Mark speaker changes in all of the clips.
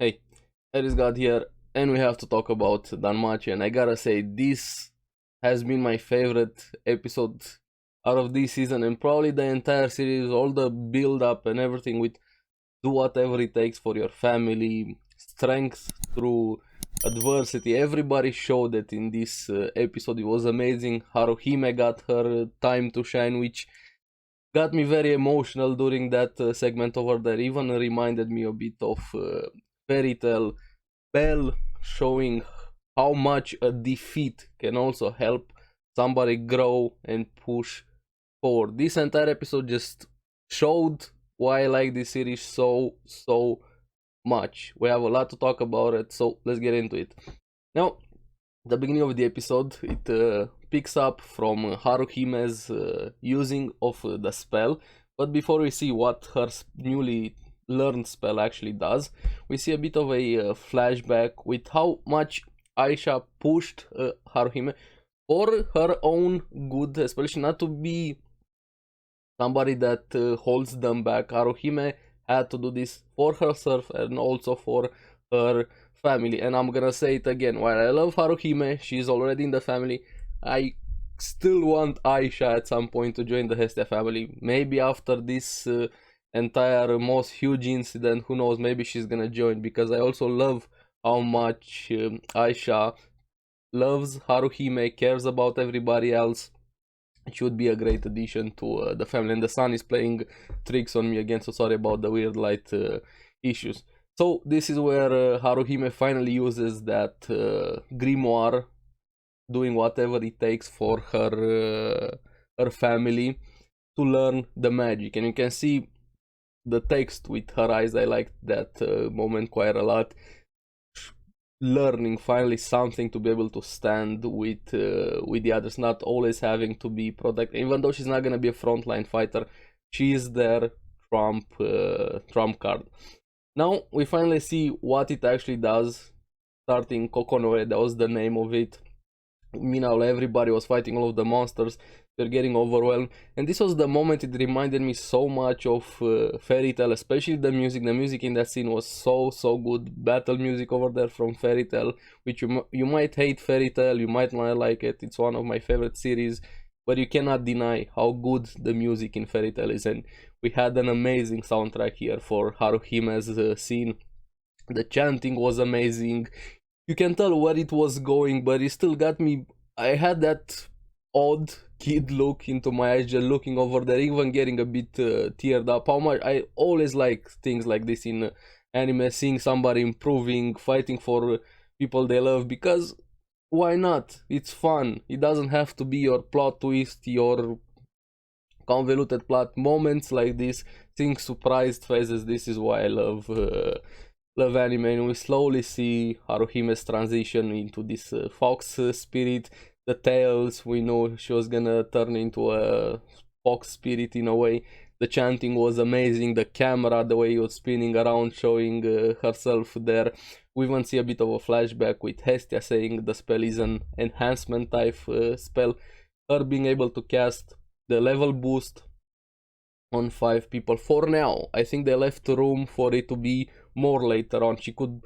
Speaker 1: Hey, ARESxGOD here, and we have to talk about Danmachi, and I gotta say, this has been my favorite episode out of this season, and probably the entire series, all the build up and everything with do whatever it takes for your family, strength through adversity. Everybody showed it in this episode. It was amazing. Haruhime got her time to shine, which got me very emotional during that segment over there. Even reminded me a bit of Fairy Tail Bell, showing how much a defeat can also help somebody grow and push forward. This entire episode just showed why I like this series so much. We have a lot to talk about it, so let's get into it. Now, the beginning of the episode, it picks up from Haruhime's using of the spell, but before we see what her newly learned spell actually does, we see a bit of a flashback with how much Aisha pushed Haruhime for her own good, especially not to be somebody that holds them back. Haruhime had to do this for herself and also for her family. And I'm gonna say it again, while I love Haruhime, she's already in the family, I still want Aisha at some point to join the Hestia family. Maybe after this entire most huge incident, who knows, maybe she's gonna join, because I also love how much Aisha loves Haruhime, cares about everybody else. It should be a great addition to the family. And the sun is playing tricks on me again, so sorry about the weird light issues. So this is where Haruhime finally uses that grimoire, doing whatever it takes for her family to learn the magic. And you can see the text with her eyes. I liked that moment quite a lot. Learning finally something to be able to stand with the others, not always having to be protected. Even though she's not gonna be a frontline fighter, she is their trump card. Now we finally see what it actually does. Starting Kokonoe, that was the name of it. Meanwhile, everybody was fighting all of the monsters. They're getting overwhelmed, and this was the moment it reminded me so much of Fairy Tail, especially the music. The music in that scene was so good. Battle music over there from Fairy Tail, which you might hate Fairy Tail, you might not like it. It's one of my favorite series, but you cannot deny how good the music in Fairy Tail is, and we had an amazing soundtrack here for Haruhime's scene. The chanting was amazing. You can tell where it was going, but it still got me. I had that odd kid look into my eyes just looking over there, even getting a bit teared up. How much I always like things like this in anime, seeing somebody improving, fighting for people they love, because why not? It's fun. It doesn't have to be your plot twist, your convoluted plot. Moments like this, seeing surprised faces, this is why I love anime. And we slowly see Haruhime's transition into this fox spirit. The tails, we know she was gonna turn into a fox spirit in a way. The chanting was amazing. The camera, the way it was spinning around, showing herself there. We even see a bit of a flashback with Hestia saying the spell is an enhancement type spell. Her being able to cast the level boost on 5 people for now. I think they left room for it to be more later on. She could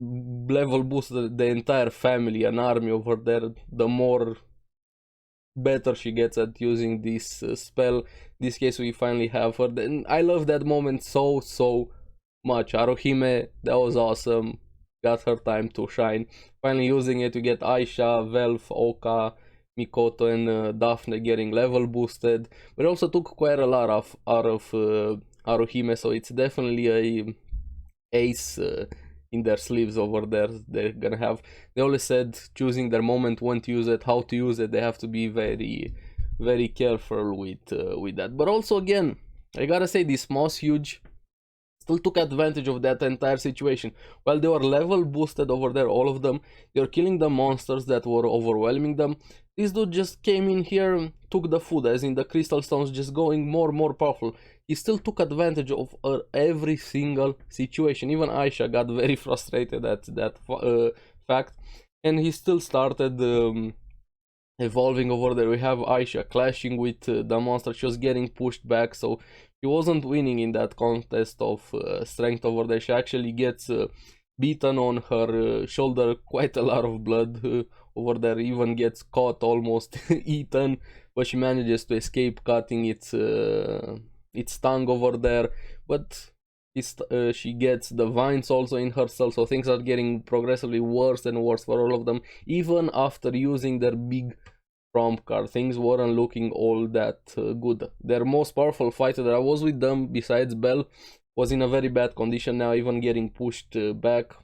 Speaker 1: level boost the entire family, an army over there. The more better she gets at using this spell. In this case, we finally have her. Then I love that moment so much. Haruhime, that was awesome. Got her time to shine. Finally using it to get Aisha, Velf, Oka, Mikoto, and Daphne getting level boosted. But it also took quite a lot out of Haruhime, so it's definitely a ace in their sleeves over there. They're gonna have. They always said choosing their moment, when to use it, how to use it. They have to be very careful with that. But also, again, I gotta say, this most huge still took advantage of that entire situation. While they were level boosted over there, all of them, they were killing the monsters that were overwhelming them. This dude just came in here, took the food, as in the crystal stones, just going more powerful. He still took advantage of every single situation. Even Aisha got very frustrated at that fact, and he still started evolving over there. We have Aisha clashing with the monster. She was getting pushed back, so she wasn't winning in that contest of strength over there. She actually gets beaten on her shoulder, quite a lot of blood over there, even gets caught, almost eaten, but she manages to escape cutting its tongue over there. But she gets the vines also in herself, so things are getting progressively worse and worse for all of them. Even after using their big trump card, things weren't looking all that good. Their most powerful fighter that was with them, besides Bell, was in a very bad condition now, even getting pushed back.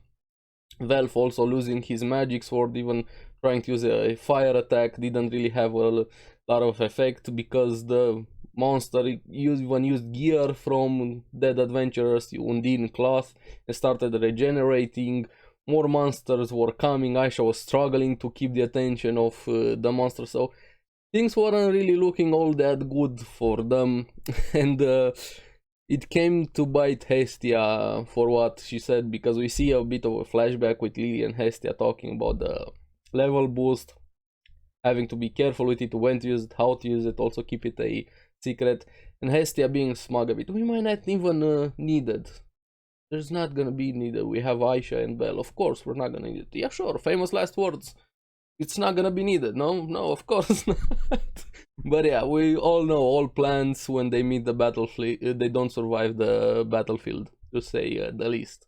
Speaker 1: Velf also losing his magic sword, even trying to use a fire attack didn't really have a lot of effect, because the monster even used gear from Dead Adventurers, Undine cloth, and started regenerating. More monsters were coming. Aisha was struggling to keep the attention of the monster, so things weren't really looking all that good for them. And it came to bite Hestia for what she said, because we see a bit of a flashback with Lily and Hestia talking about the level boost, having to be careful with it, when to use it, how to use it, also keep it a secret, and Hestia being smug a bit. We might not even need it. There's not gonna be needed. We have Aisha and Belle. Of course, we're not gonna need it. Yeah, sure. Famous last words. It's not gonna be needed. No, of course not. But yeah, we all know all plans when they meet the battlefield, they don't survive the battlefield, to say the least.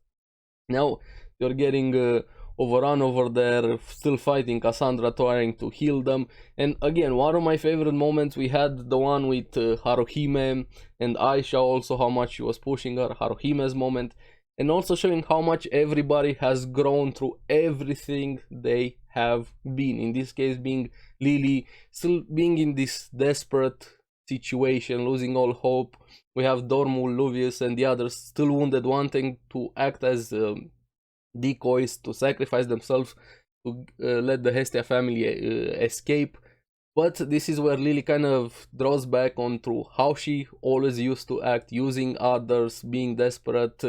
Speaker 1: Now you're getting overrun over there, still fighting Cassandra, trying to heal them. And again, one of my favorite moments, we had the one with Haruhime and Aisha, also how much she was pushing her, Haruhime's moment, and also showing how much everybody has grown through everything they have been. In this case, being Lily, still being in this desperate situation, losing all hope. We have Dormu, Luvius, and the others still wounded, wanting to act as decoys, to sacrifice themselves to let the Hestia family escape. But this is where Lily kind of draws back on through how she always used to act, using others, being desperate,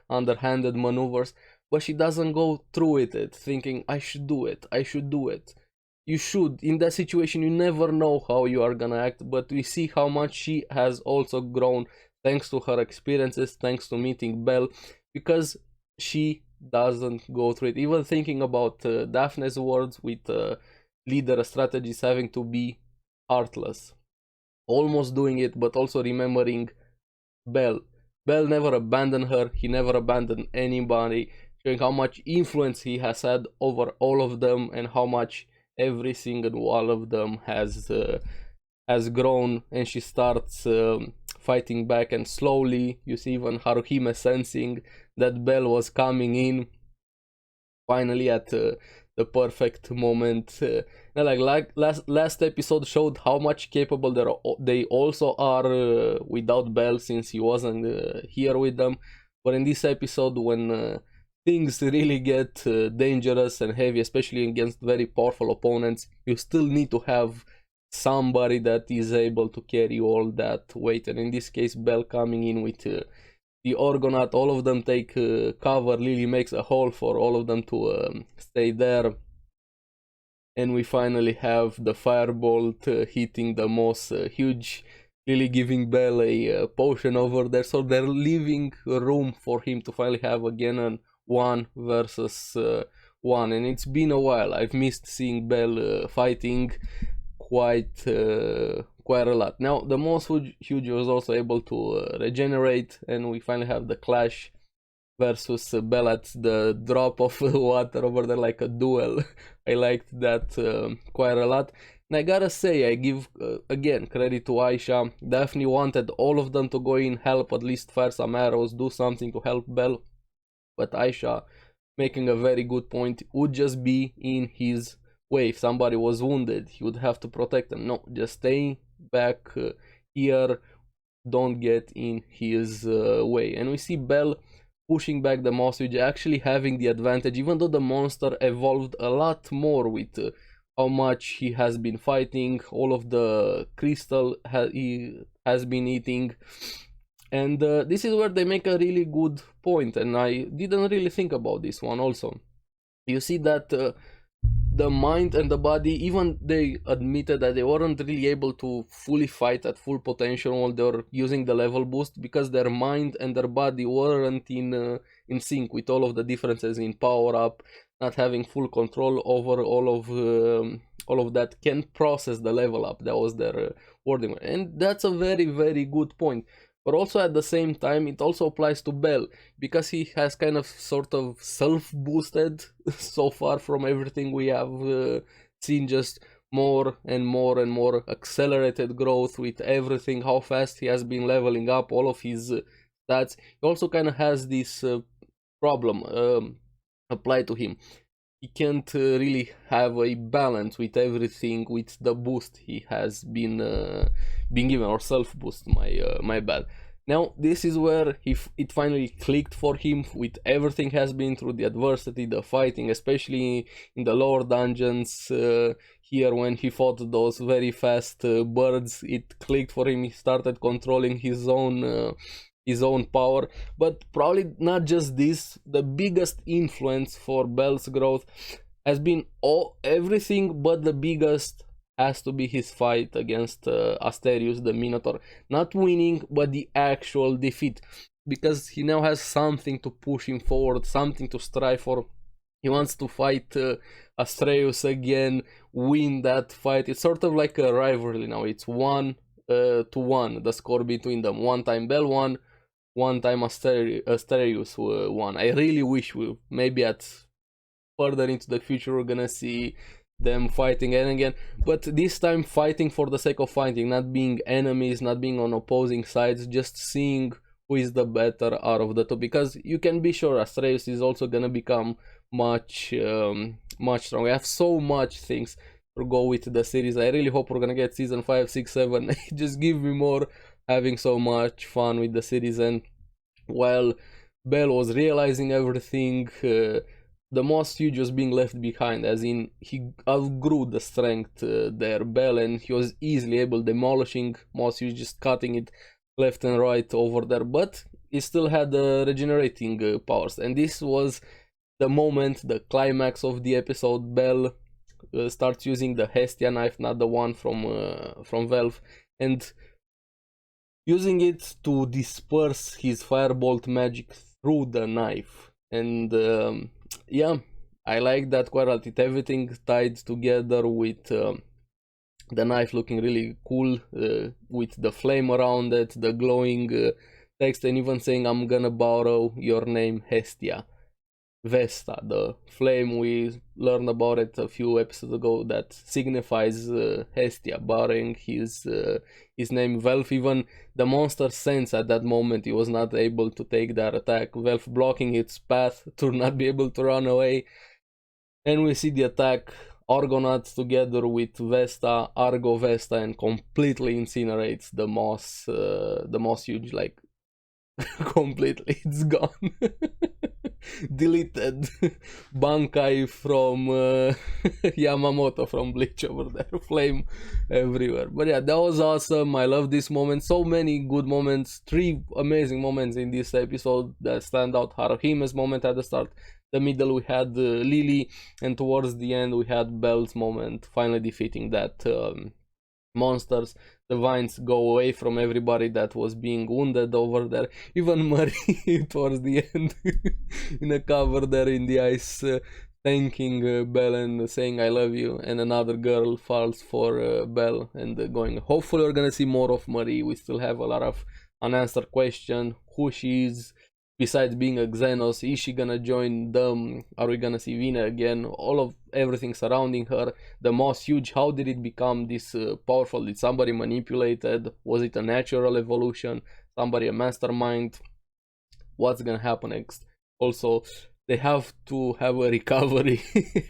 Speaker 1: underhanded maneuvers, but she doesn't go through with it, thinking, I should do it. You should. In that situation, you never know how you are gonna act, but we see how much she has also grown thanks to her experiences, thanks to meeting Belle, because she doesn't go through it. Even thinking about Daphne's words with leader strategies having to be heartless, almost doing it, but also remembering Belle. Belle never abandoned her, he never abandoned anybody, showing how much influence he has had over all of them, and how much every single one of them has grown. And she starts fighting back, and slowly you see even Haruhime sensing that Belle was coming in, finally at the perfect moment. Like last episode showed how much capable they also are without Belle, since he wasn't here with them. But in this episode, when things really get dangerous and heavy, especially against very powerful opponents, you still need to have somebody that is able to carry all that weight. And in this case, Belle coming in with the Orgonaut, all of them take cover. Lily makes a hole for all of them to stay there. And we finally have the firebolt hitting the most huge. Lily giving Belle a potion over there, so they're leaving room for him to finally have again a 1 versus 1. And it's been a while. I've missed seeing Belle fighting quite a lot. Now the most huge was also able to regenerate, and we finally have the clash versus Belle at the drop of water over there, like a duel. I liked that quite a lot. And I gotta say, I give again credit to Aisha. Daphne wanted all of them to go in, help, at least fire some arrows, do something to help Belle. But Aisha, making a very good point, would just be in his way. If somebody was wounded, he would have to protect them. No, just stay back here, don't get in his way. And we see Belle pushing back the monster, actually having the advantage, even though the monster evolved a lot more with how much he has been fighting, all of the crystal he has been eating. And this is where they make a really good point, and I didn't really think about this one also. You see that the mind and the body, even they admitted that they weren't really able to fully fight at full potential while they were using the level boost, because their mind and their body weren't in sync with all of the differences in power up, not having full control over all of that, can't process the level up. That was their wording, and that's a very, very good point. But also at the same time, it also applies to Bell, because he has kind of sort of self-boosted so far from everything we have seen, just more and more and more accelerated growth with everything, how fast he has been leveling up all of his stats. He also kind of has this problem applied to him. He can't really have a balance with everything with the boost he has been given, or self boost, my bad. Now this is where it finally clicked for him, with everything has been through, the adversity, the fighting, especially in the lower dungeons here when he fought those very fast birds. It clicked for him. He started controlling his own power. But probably not just this, the biggest influence for Bell's growth has been everything, but the biggest has to be his fight against Asterius the Minotaur. Not winning, but the actual defeat, because he now has something to push him forward, something to strive for. He wants to fight Asterius again, win that fight. It's sort of like a rivalry now. It's 1-1, the score between them. One time Bell won, one time Asterius won. I really wish maybe at further into the future we're gonna see them fighting again, but this time fighting for the sake of fighting, not being enemies, not being on opposing sides, just seeing who is the better out of the two, because you can be sure Asterius is also gonna become much stronger. I have so much things to go with the series. I really hope we're gonna get season 5, 6, 7. Just give me more. Having so much fun with the series. And while Bell was realizing everything, the Moss Huge was being left behind, as in he outgrew the strength there, Bell, and he was easily able demolishing Moss Huge, just cutting it left and right over there, but he still had regenerating powers. And this was the moment, the climax of the episode. Bell starts using the Hestia knife, not the one from Valve, and using it to disperse his firebolt magic through the knife. And yeah, I like that quite a lot. Everything tied together with the knife looking really cool, with the flame around it, the glowing text, and even saying, "I'm gonna borrow your name, Hestia." Vesta, the flame, we learned about it a few episodes ago, that signifies Hestia, borrowing his name. Valve, even the monster sense at that moment, he was not able to take that attack, Valve blocking its path to not be able to run away. And we see the attack, Argonauts together with Vesta, Argo Vesta, and completely incinerates the Moss Huge, like completely, it's gone. Deleted. Bankai from Yamamoto from Bleach over there. Flame everywhere. But yeah, that was awesome. I love this moment. So many good moments. 3 amazing moments in this episode that stand out. Haruhime's moment at the start. The middle we had Lily, and towards the end we had Bell's moment, finally defeating that monsters. The vines go away from everybody that was being wounded over there. Even Marie towards the end in a cover there in the ice, thanking Bell and saying I love you, and another girl falls for Bell and going. Hopefully we're gonna see more of Marie. We still have a lot of unanswered question, who she is besides being a Xenos. Is she gonna join them? Are we gonna see Vina again? All of everything surrounding her. The Moss Huge, how did it become this powerful? Did somebody manipulate it? Was it a natural evolution? Somebody a mastermind? What's gonna happen next? Also, they have to have a recovery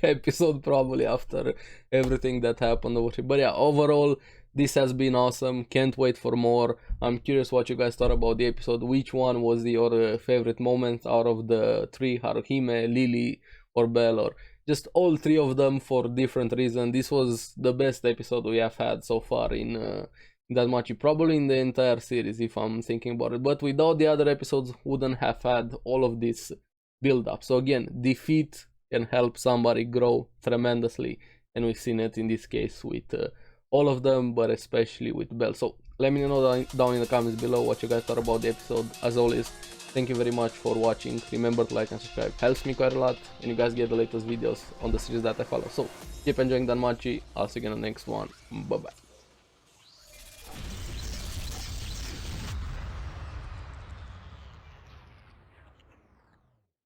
Speaker 1: episode probably after everything that happened over here. But yeah, overall, this has been awesome. Can't wait for more. I'm curious what you guys thought about the episode. Which one was your favorite moment out of the 3? Haruhime, Lily, or Bell, or just all 3 of them for different reasons. This was the best episode we have had so far in Danmachi, probably in the entire series if I'm thinking about it. But without the other episodes, wouldn't have had all of this build up. So again, defeat can help somebody grow tremendously, and we've seen it in this case with all of them, but especially with Belle. So let me know down in the comments below what you guys thought about the episode. As always, thank you very much for watching. Remember to like and subscribe, helps me quite a lot, and you guys get the latest videos on the series that I follow. So keep enjoying Danmachi. I'll see you in the next one. Bye bye.